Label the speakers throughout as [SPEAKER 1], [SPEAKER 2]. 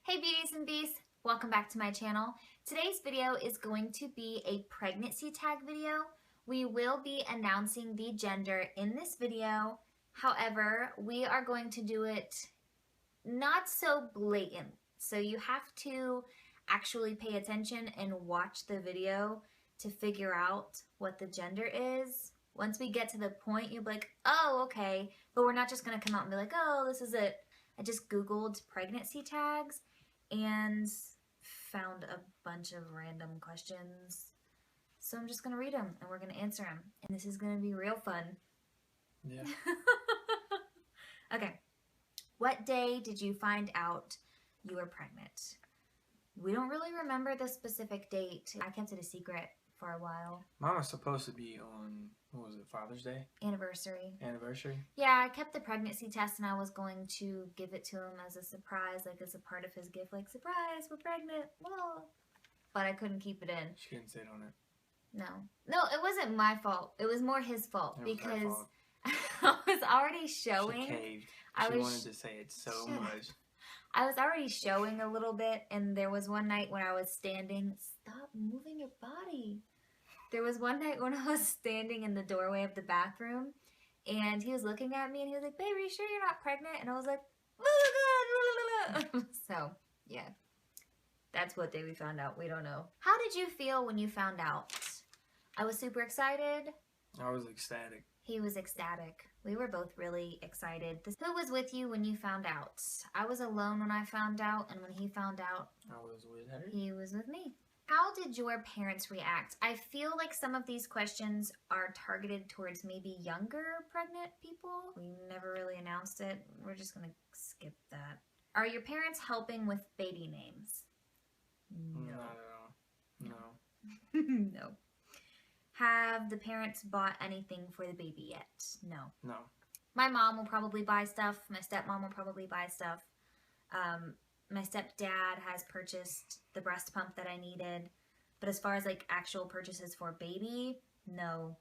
[SPEAKER 1] Hey beauties and beasts, welcome back to my channel. Today's video is going to be a pregnancy tag video. We will be announcing the gender in this video. However, we are going to do it not so blatant. So you have to actually pay attention and watch the video to figure out what the gender is. Once we get to the point, you'll be like, oh, okay. But we're not just gonna come out and be like, oh, this is it. I just Googled pregnancy tags and found a bunch of random questions. So I'm just gonna read them and we're gonna answer them. And this is gonna be real fun.
[SPEAKER 2] Yeah.
[SPEAKER 1] Okay. What day did you find out you were pregnant? We don't really remember the specific date. I kept it a secret for a while.
[SPEAKER 2] Mine was supposed to be on, what was it, Father's Day?
[SPEAKER 1] Anniversary.
[SPEAKER 2] Anniversary?
[SPEAKER 1] Yeah, I kept the pregnancy test and I was going to give it to him as a surprise, like as a part of his gift, like, surprise, we're pregnant, whoa. But I couldn't keep it in.
[SPEAKER 2] She didn't sit on it.
[SPEAKER 1] No, it wasn't my fault. It was more his fault because
[SPEAKER 2] fault.
[SPEAKER 1] I was already showing.
[SPEAKER 2] She caved.
[SPEAKER 1] I
[SPEAKER 2] wanted to say it so much.
[SPEAKER 1] I was already showing a little bit, and there was one night when I was standing. Stop moving your body. There was one night when I was standing in the doorway of the bathroom, and he was looking at me, and he was like, "Baby, are you sure you're not pregnant?" And I was like, so, yeah. That's what day we found out. We don't know. How did you feel when you found out? I was super excited.
[SPEAKER 2] I was ecstatic.
[SPEAKER 1] He was ecstatic. We were both really excited. Who was with you when you found out? I was alone when I found out, and when he found out,
[SPEAKER 2] I was with her.
[SPEAKER 1] he was with me. How did your parents react? I feel like some of these questions are targeted towards maybe younger pregnant people. We never really announced it. We're just gonna skip that. Are your parents helping with baby names?
[SPEAKER 2] No. Not at all. No.
[SPEAKER 1] No. Have the parents bought anything for the baby yet? No.
[SPEAKER 2] No.
[SPEAKER 1] My mom will probably buy stuff. My stepmom will probably buy stuff. My stepdad has purchased the breast pump that I needed. But as far as like actual purchases for baby, no.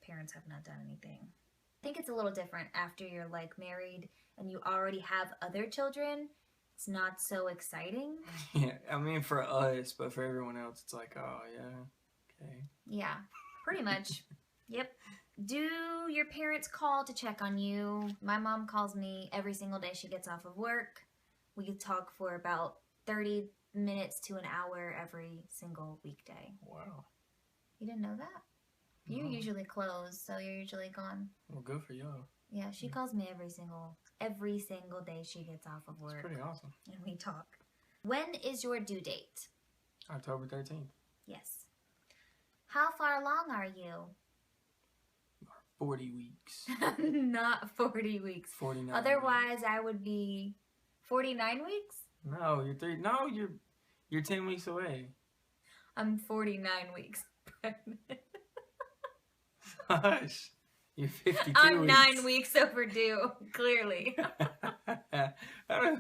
[SPEAKER 1] Parents have not done anything. I think it's a little different after you're like married and you already have other children. It's not so exciting.
[SPEAKER 2] Yeah, I mean for us, but for everyone else, it's like, oh yeah, okay.
[SPEAKER 1] Yeah, pretty much. Yep. Do your parents call to check on you? My mom calls me every single day she gets off of work. We talk for about 30 minutes to an hour every single weekday.
[SPEAKER 2] Wow.
[SPEAKER 1] You didn't know that? You usually close, so you're usually gone.
[SPEAKER 2] Well, good for y'all.
[SPEAKER 1] Yeah, she calls me every single day she gets off of work.
[SPEAKER 2] That's pretty awesome.
[SPEAKER 1] And we talk. When is your due date?
[SPEAKER 2] October 13th.
[SPEAKER 1] Yes. How far along are you?
[SPEAKER 2] 40 weeks.
[SPEAKER 1] Not 40 weeks.
[SPEAKER 2] 49
[SPEAKER 1] Otherwise, I would be 49 weeks?
[SPEAKER 2] No, you're 10 weeks away.
[SPEAKER 1] I'm 49 weeks pregnant.
[SPEAKER 2] Hush. You're 52
[SPEAKER 1] I'm
[SPEAKER 2] weeks.
[SPEAKER 1] 9 weeks overdue, clearly.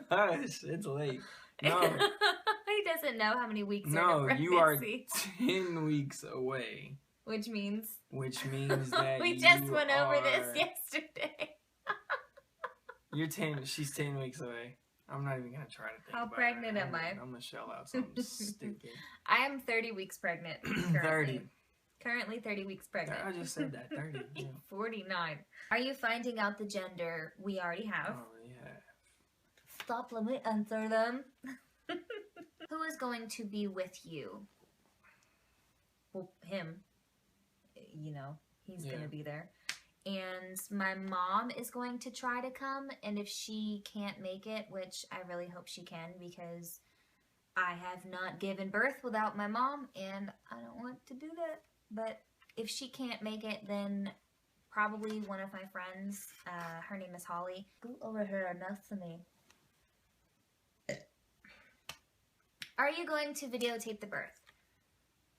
[SPEAKER 2] Hush, it's late. No.
[SPEAKER 1] He doesn't know how many weeks are in a
[SPEAKER 2] you are
[SPEAKER 1] pregnancy.
[SPEAKER 2] 10 weeks away.
[SPEAKER 1] Which means
[SPEAKER 2] that
[SPEAKER 1] we just went over this yesterday.
[SPEAKER 2] She's 10 weeks away. I'm not even going to try to think
[SPEAKER 1] How
[SPEAKER 2] about
[SPEAKER 1] pregnant
[SPEAKER 2] it.
[SPEAKER 1] am I?
[SPEAKER 2] I'm going to shell out something stupid.
[SPEAKER 1] I am 30 weeks pregnant. Currently.
[SPEAKER 2] 30.
[SPEAKER 1] Currently 30 weeks pregnant.
[SPEAKER 2] I just said that, 30. Yeah.
[SPEAKER 1] 49. Are you finding out the gender? We already have. Stop, let me answer them. Who is going to be with you? Well, him. You know, he's going to be there. And my mom is going to try to come, and if she can't make it, which I really hope she can because I have not given birth without my mom, and I don't want to do that. But if she can't make it, then probably one of my friends, her name is Holly. Go over here next to me. Are you going to videotape the birth?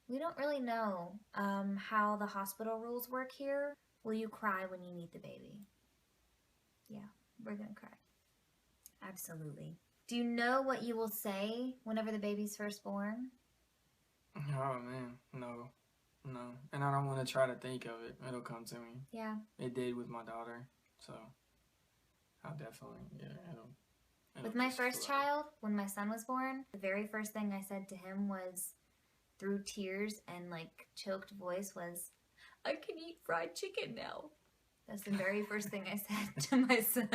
[SPEAKER 1] We don't really know how the hospital rules work here. Will you cry when you meet the baby? Yeah, we're gonna cry. Absolutely. Do you know what you will say whenever the baby's first born?
[SPEAKER 2] Oh, man. No. And I don't want to try to think of it. It'll come to me.
[SPEAKER 1] Yeah.
[SPEAKER 2] It did with my daughter. So, I'll definitely,
[SPEAKER 1] With my first child, when my son was born, the very first thing I said to him was, through tears and like choked voice, was, "I can eat fried chicken now." That's the very first thing I said to my son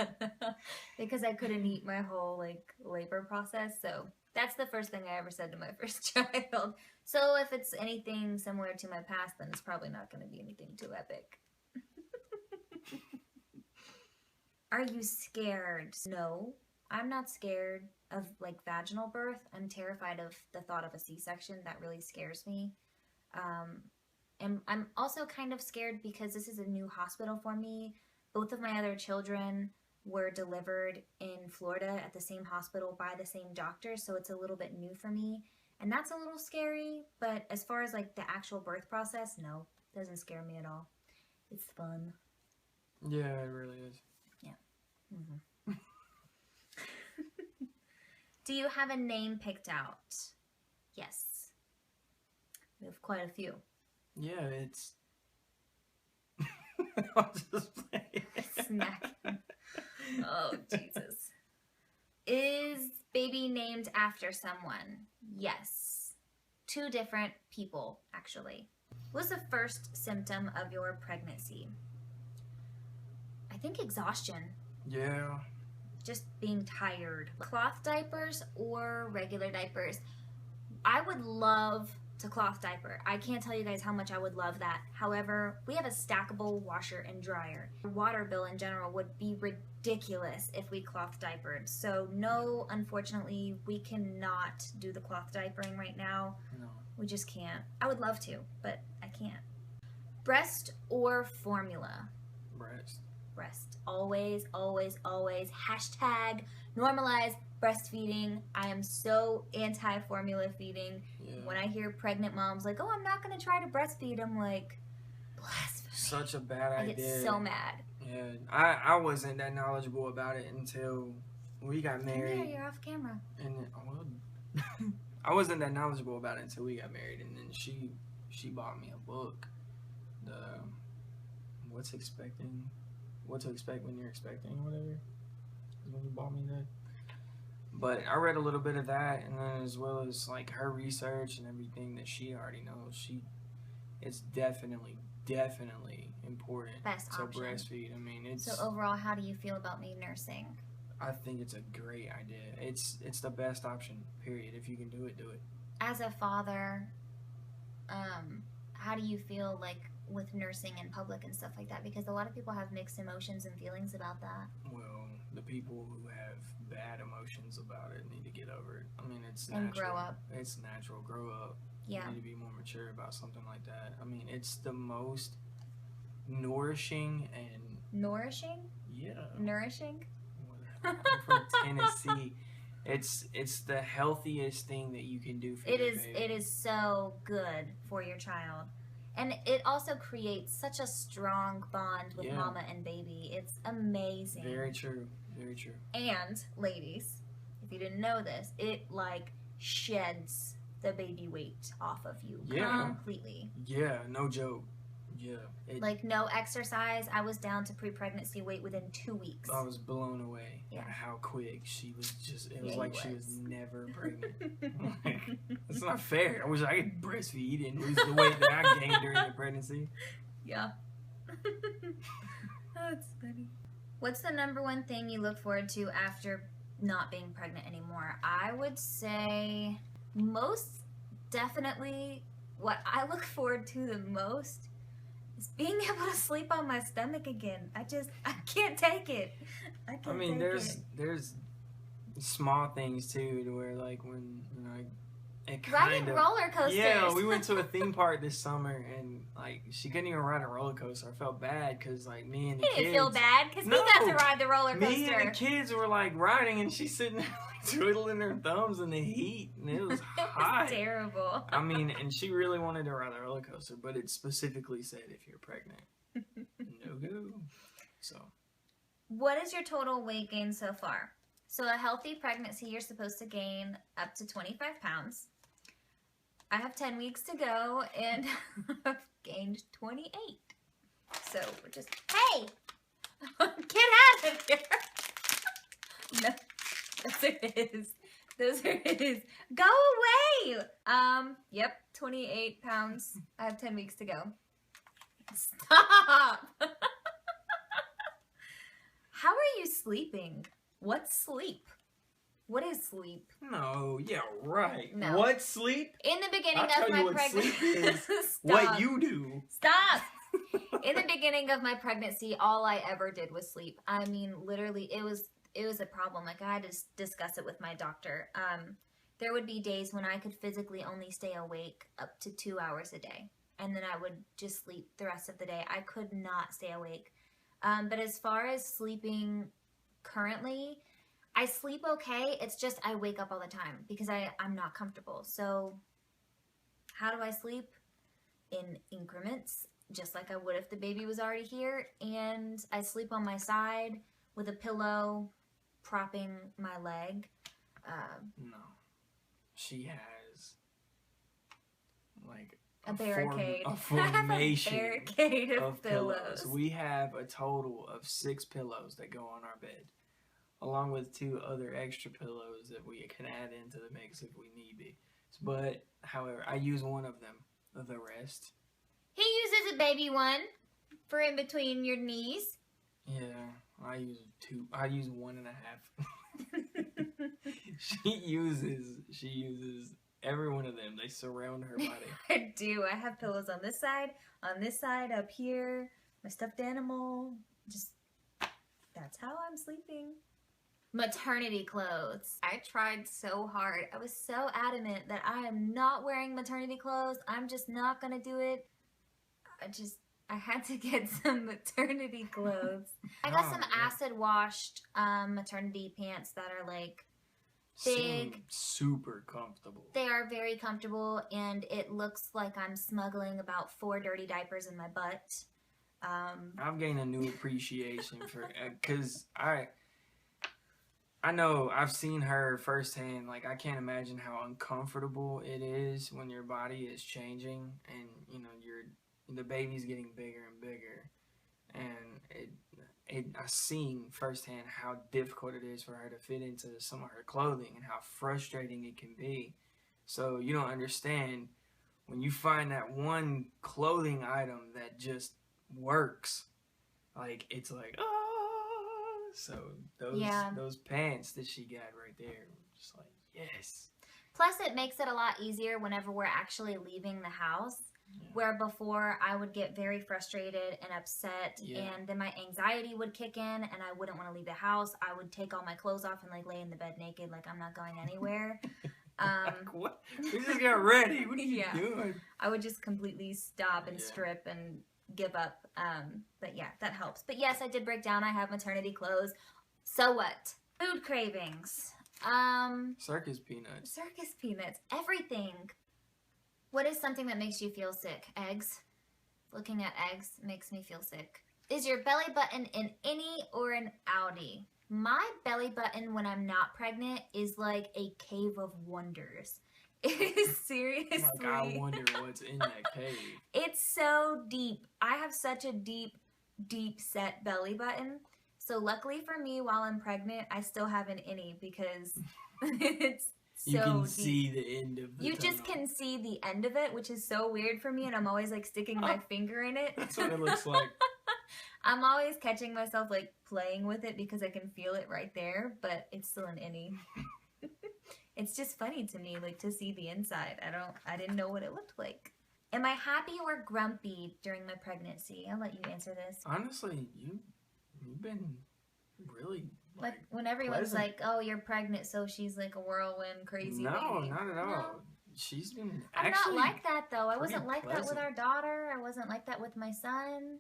[SPEAKER 1] because I couldn't eat my whole like labor process. So that's the first thing I ever said to my first child. So if it's anything similar to my past, then it's probably not going to be anything too epic. Are you scared? No, I'm not scared of like vaginal birth. I'm terrified of the thought of a C-section. That really scares me. And I'm also kind of scared because this is a new hospital for me. Both of my other children were delivered in Florida at the same hospital by the same doctor, so it's a little bit new for me. And that's a little scary, but as far as like the actual birth process, no, it doesn't scare me at all. It's fun.
[SPEAKER 2] Yeah, it really is.
[SPEAKER 1] Yeah. Mm-hmm. Do you have a name picked out? Yes. We have quite a few.
[SPEAKER 2] Yeah, it's... I'll just play.
[SPEAKER 1] Smacking. Oh, Jesus. Is baby named after someone? Yes. 2 different people, actually. What was the first symptom of your pregnancy? I think exhaustion.
[SPEAKER 2] Yeah.
[SPEAKER 1] Just being tired. Cloth diapers or regular diapers? I would love to cloth diaper. I can't tell you guys how much I would love that. However, we have a stackable washer and dryer. The water bill in general would be ridiculous if we cloth diapered. So no, unfortunately, we cannot do the cloth diapering right now.
[SPEAKER 2] No.
[SPEAKER 1] We just can't. I would love to, but I can't. Breast or formula?
[SPEAKER 2] Breast.
[SPEAKER 1] Breast. Always, always, always. Hashtag normalize breastfeeding. I am so anti-formula feeding.
[SPEAKER 2] Yeah.
[SPEAKER 1] When I hear pregnant moms like, "Oh, I'm not going to try to breastfeed," I'm like, blasphemy.
[SPEAKER 2] Such a bad idea.
[SPEAKER 1] I get so mad.
[SPEAKER 2] Yeah, I wasn't that knowledgeable about it until we got married.
[SPEAKER 1] Yeah, you're off camera.
[SPEAKER 2] And well, I wasn't that knowledgeable about it until we got married, and then she bought me a book, the what to expect when you're expecting, or whatever. Is when you bought me that. But I read a little bit of that, and then as well as like her research and everything that she already knows, it's definitely important
[SPEAKER 1] Best
[SPEAKER 2] to
[SPEAKER 1] option.
[SPEAKER 2] breastfeed. I mean, it's.
[SPEAKER 1] So overall, how do you feel about me nursing?
[SPEAKER 2] I think it's a great idea. It's the best option. Period. If you can do it, do it.
[SPEAKER 1] As a father, how do you feel like with nursing in public and stuff like that? Because a lot of people have mixed emotions and feelings about that.
[SPEAKER 2] Well, the people who have bad emotions about it need to get over it. I mean, it's natural.
[SPEAKER 1] And grow up.
[SPEAKER 2] It's natural. Grow up.
[SPEAKER 1] Yeah.
[SPEAKER 2] You need to be more mature about something like that. I mean, it's the most nourishing and...
[SPEAKER 1] Nourishing?
[SPEAKER 2] Yeah.
[SPEAKER 1] Nourishing?
[SPEAKER 2] I'm from Tennessee. It's the healthiest thing that you can do for your baby.
[SPEAKER 1] It is so good for your child. And it also creates such a strong bond with mama and baby. It's amazing.
[SPEAKER 2] Very true. Very true.
[SPEAKER 1] And, ladies, if you didn't know this, it, like, sheds the baby weight off of you completely.
[SPEAKER 2] Yeah, no joke. Yeah.
[SPEAKER 1] Like, no exercise. I was down to pre-pregnancy weight within 2 weeks.
[SPEAKER 2] I was blown away at how quick she was just... It was like she was never pregnant. Like, it's not fair. I wish I could breastfeed and lose the weight that I gained during the pregnancy.
[SPEAKER 1] Yeah. That's funny. What's the #1 thing you look forward to after not being pregnant anymore? I would say most definitely what I look forward to the most is being able to sleep on my stomach again. I can't take it.
[SPEAKER 2] I mean, there's small things too, to where like when it
[SPEAKER 1] riding roller coasters.
[SPEAKER 2] Yeah, we went to a theme park this summer, and like she couldn't even ride a roller coaster. I felt bad because like me and the kids.
[SPEAKER 1] You didn't feel bad because we got to ride the roller coaster.
[SPEAKER 2] Me and the kids were like riding, and she's sitting there like twiddling her thumbs in the heat, and it was hot.
[SPEAKER 1] It was terrible.
[SPEAKER 2] I mean, and she really wanted to ride the roller coaster, but it specifically said if you're pregnant, no go. So,
[SPEAKER 1] what is your total weight gain so far? So a healthy pregnancy, you're supposed to gain up to 25 pounds. I have 10 weeks to go, and I've gained 28. So we're just, hey, get out of here. No, Those are his. Those are his. Go away! Yep, 28 pounds. I have 10 weeks to go. Stop! How are you sleeping? What's sleep? What is sleep?
[SPEAKER 2] No, yeah, right.
[SPEAKER 1] No.
[SPEAKER 2] What sleep?
[SPEAKER 1] In the beginning
[SPEAKER 2] I'll tell
[SPEAKER 1] of my
[SPEAKER 2] you what
[SPEAKER 1] pregnancy.
[SPEAKER 2] sleep is. What you do.
[SPEAKER 1] Stop! In the beginning of my pregnancy, all I ever did was sleep. I mean, literally, it was a problem. Like, I had to discuss it with my doctor. There would be days when I could physically only stay awake up to 2 hours a day. And then I would just sleep the rest of the day. I could not stay awake. But as far as sleeping currently, I sleep okay. It's just I wake up all the time because I'm not comfortable. So how do I sleep? In increments, just like I would if the baby was already here. And I sleep on my side with a pillow propping my leg.
[SPEAKER 2] No. She has like
[SPEAKER 1] a barricade.
[SPEAKER 2] A formation
[SPEAKER 1] a barricade of
[SPEAKER 2] pillows. We have a total of 6 pillows that go on our bed, along with 2 other extra pillows that we can add into the mix if we need be. But, however, I use one of them. The rest.
[SPEAKER 1] He uses a baby one for in between your knees.
[SPEAKER 2] Yeah, I use 2. I use 1.5. She uses every one of them. They surround her body.
[SPEAKER 1] I do. I have pillows on this side, up here, my stuffed animal. Just, that's how I'm sleeping. Maternity clothes. I tried so hard. I was so adamant that I am not wearing maternity clothes. I'm just not gonna do it. I had to get some maternity clothes. I got some acid washed maternity pants that are like big,
[SPEAKER 2] super comfortable.
[SPEAKER 1] They are very comfortable, and it looks like I'm smuggling about 4 dirty diapers in my butt.
[SPEAKER 2] I've gained a new appreciation for, because I know I've seen her firsthand. Like, I can't imagine how uncomfortable it is when your body is changing and, you know, the baby's getting bigger and bigger. And I've seen firsthand how difficult it is for her to fit into some of her clothing and how frustrating it can be. So you don't understand when you find that one clothing item that just works. Like, it's like, oh. So those pants that she got right there, just like, yes.
[SPEAKER 1] Plus, it makes it a lot easier whenever we're actually leaving the house. Yeah. Where before I would get very frustrated and upset, and then my anxiety would kick in, and I wouldn't want to leave the house. I would take all my clothes off and like lay in the bed naked, like I'm not going anywhere.
[SPEAKER 2] Like, what? We just got ready. What are you doing?
[SPEAKER 1] I would just completely stop and strip and give up. But yeah, that helps. But yes, I did break down. I have maternity clothes. So what? Food cravings.
[SPEAKER 2] Circus peanuts.
[SPEAKER 1] Circus peanuts. Everything. What is something that makes you feel sick? Eggs. Looking at eggs makes me feel sick. Is your belly button an innie or an outie? My belly button when I'm not pregnant is like a cave of wonders. It is seriously.
[SPEAKER 2] Like, I wonder what's in that cave.
[SPEAKER 1] It's so deep. I have such a deep, deep set belly button. So luckily for me, while I'm pregnant, I still have an innie because it's so
[SPEAKER 2] you can
[SPEAKER 1] deep.
[SPEAKER 2] see the end of the
[SPEAKER 1] You
[SPEAKER 2] tunnel.
[SPEAKER 1] just can see the end of it, which is so weird for me, and I'm always like sticking my finger in it.
[SPEAKER 2] That's what it looks like.
[SPEAKER 1] I'm always catching myself like playing with it because I can feel it right there, but it's still an innie. It's just funny to me, like, to see the inside. I didn't know what it looked like. Am I happy or grumpy during my pregnancy? I'll let you answer this.
[SPEAKER 2] Honestly, you've been really
[SPEAKER 1] like when everyone's
[SPEAKER 2] pleasant.
[SPEAKER 1] like, "Oh, you're pregnant," so she's like a whirlwind crazy
[SPEAKER 2] No,
[SPEAKER 1] lady.
[SPEAKER 2] not at all.
[SPEAKER 1] No.
[SPEAKER 2] She's been
[SPEAKER 1] I'm
[SPEAKER 2] actually
[SPEAKER 1] not like that though. I wasn't like
[SPEAKER 2] pleasant.
[SPEAKER 1] that with our daughter. I wasn't like that with my son.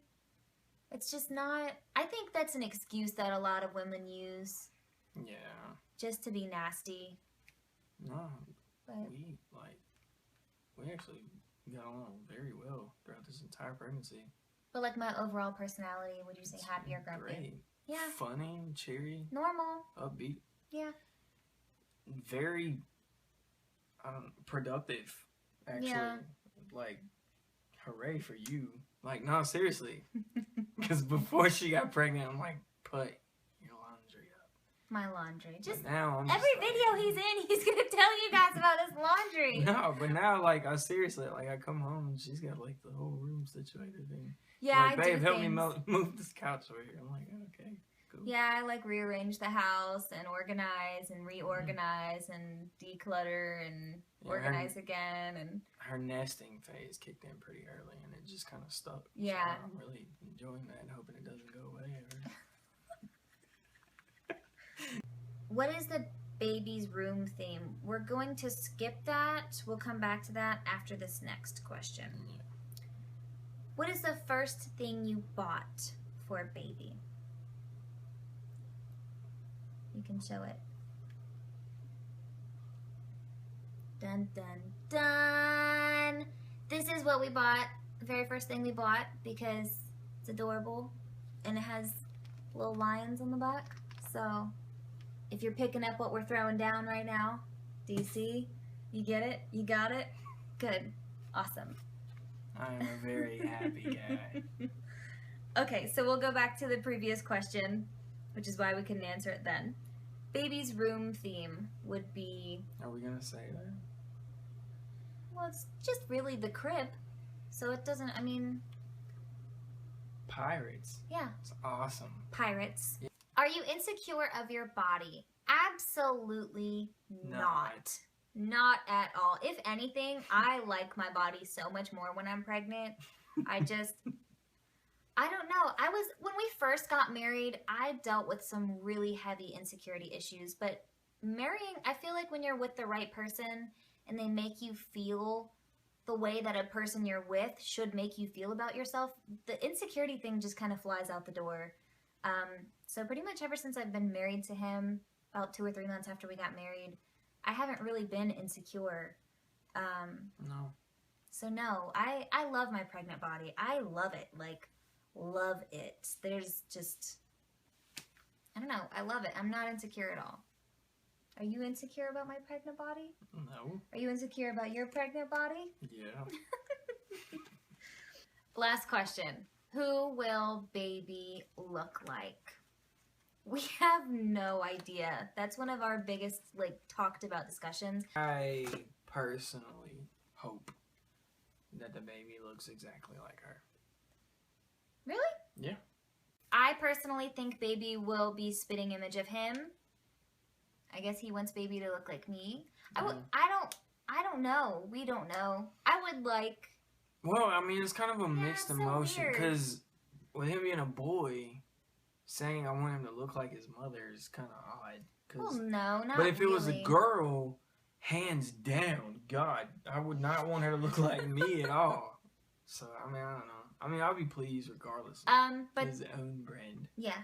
[SPEAKER 1] It's just not. I think that's an excuse that a lot of women use.
[SPEAKER 2] Yeah.
[SPEAKER 1] Just to be nasty.
[SPEAKER 2] No,
[SPEAKER 1] but
[SPEAKER 2] we actually got along very well throughout this entire pregnancy.
[SPEAKER 1] But like my overall personality, would you say happy or grumpy?
[SPEAKER 2] Great.
[SPEAKER 1] Yeah.
[SPEAKER 2] Funny, cheery.
[SPEAKER 1] Normal.
[SPEAKER 2] Upbeat.
[SPEAKER 1] Yeah.
[SPEAKER 2] Very productive, actually.
[SPEAKER 1] Yeah.
[SPEAKER 2] Like, hooray for you. Like, no, seriously. Because before she got pregnant, I'm like, put your laundry up.
[SPEAKER 1] My laundry. Just
[SPEAKER 2] now I'm
[SPEAKER 1] every video he's in, he's gonna tell you guys about his laundry.
[SPEAKER 2] No, but now like I seriously I come home and she's got like the whole room situated and
[SPEAKER 1] yeah,
[SPEAKER 2] like,
[SPEAKER 1] I
[SPEAKER 2] babe,
[SPEAKER 1] do
[SPEAKER 2] help
[SPEAKER 1] things.
[SPEAKER 2] me move this couch over here. I'm like, okay, cool.
[SPEAKER 1] Yeah, I like rearrange the house and organize and reorganize and declutter and organize again. And
[SPEAKER 2] her nesting phase kicked in pretty early and it just kind of stuck.
[SPEAKER 1] Yeah,
[SPEAKER 2] so I'm really enjoying that and hoping it doesn't go away ever.
[SPEAKER 1] What is the baby's room theme? We're going to skip that. We'll come back to that after this next question.
[SPEAKER 2] Yeah.
[SPEAKER 1] What is the first thing you bought for baby? You can show it. Dun, dun, dun. This is what we bought. The very first thing we bought because it's adorable and it has little lions on the back. So if you're picking up what we're throwing down right now, do you see? You get it? You got it? Good. Awesome.
[SPEAKER 2] I am a very happy guy.
[SPEAKER 1] Okay, so we'll go back to the previous question, which is why we couldn't answer it then. Baby's room theme would be...
[SPEAKER 2] Are we going to say that?
[SPEAKER 1] Well, it's just really the crib. So it doesn't, I mean...
[SPEAKER 2] Pirates.
[SPEAKER 1] Yeah.
[SPEAKER 2] It's awesome.
[SPEAKER 1] Pirates.
[SPEAKER 2] Yeah.
[SPEAKER 1] Are you insecure of your body? Absolutely not. Not at all. If anything, I like my body so much more when I'm pregnant. I don't know. When we first got married, I dealt with some really heavy insecurity issues, but marrying, I feel like when you're with the right person and they make you feel the way that a person you're with should make you feel about yourself, the insecurity thing just kind of flies out the door. So pretty much ever since I've been married to him, about 2 or 3 months after we got married, I haven't really been insecure.
[SPEAKER 2] No.
[SPEAKER 1] So no, I love my pregnant body. I love it. Like, love it. There's just, I don't know. I love it. I'm not insecure at all. Are you insecure about my pregnant body?
[SPEAKER 2] No.
[SPEAKER 1] Are you insecure about your pregnant body?
[SPEAKER 2] Yeah.
[SPEAKER 1] Last question. Who will baby look like? We have no idea. That's one of our biggest, talked about discussions.
[SPEAKER 2] I personally hope that the baby looks exactly like her.
[SPEAKER 1] Really?
[SPEAKER 2] Yeah.
[SPEAKER 1] I personally think baby will be spitting image of him. I guess he wants baby to look like me. I don't know. We don't know. I would like...
[SPEAKER 2] Well, I mean, it's kind of a mixed
[SPEAKER 1] so
[SPEAKER 2] emotion
[SPEAKER 1] weird.
[SPEAKER 2] because with him being a boy, saying I want him to look like his mother is kind of odd.
[SPEAKER 1] Well, no, not
[SPEAKER 2] But if
[SPEAKER 1] really.
[SPEAKER 2] it was a girl, hands down, God, I would not want her to look like me at all. So, I mean, I don't know. I mean, I'll be pleased regardless of
[SPEAKER 1] but
[SPEAKER 2] his own brand.
[SPEAKER 1] Yeah.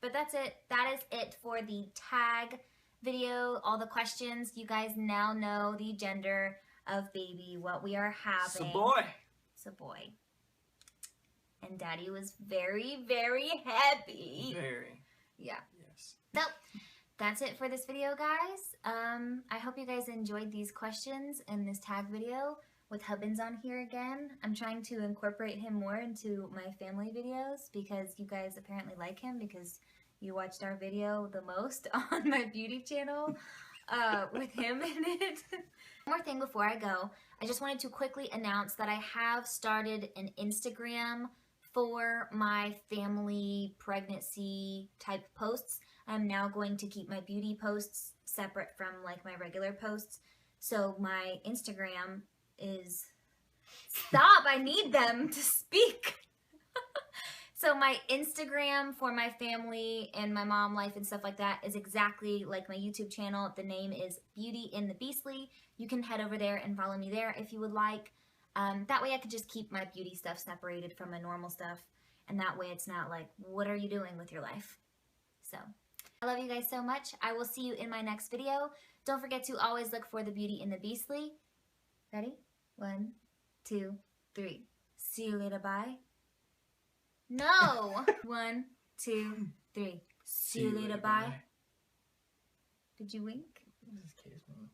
[SPEAKER 1] But that's it. That is it for the tag video. All the questions. You guys now know the gender of baby, what we are having.
[SPEAKER 2] It's a boy.
[SPEAKER 1] It's a boy. And Daddy was very, very happy.
[SPEAKER 2] Very.
[SPEAKER 1] Yeah.
[SPEAKER 2] Yes.
[SPEAKER 1] So, that's it for this video, guys. I hope you guys enjoyed these questions in this tag video with Hubbins on here again. I'm trying to incorporate him more into my family videos because you guys apparently like him because you watched our video the most on my beauty channel with him in it. One more thing before I go, I just wanted to quickly announce that I have started an Instagram for my family pregnancy type posts. I'm now going to keep my beauty posts separate from my regular posts. So my Instagram is, stop, I need them to speak. So my Instagram for my family and my mom life and stuff like that is exactly like my YouTube channel. The name is BeautyInTheBeastly. You can head over there and follow me there if you would like. That way I could just keep my beauty stuff separated from my normal stuff. And that way it's not like, what are you doing with your life? So, I love you guys so much. I will see you in my next video. Don't forget to always look for the Beauty in the Beastly. Ready? 1, 2, 3. See you later, bye. No! 1, 2, 3. See you later, bye. Did you wink?
[SPEAKER 2] Just kiss me.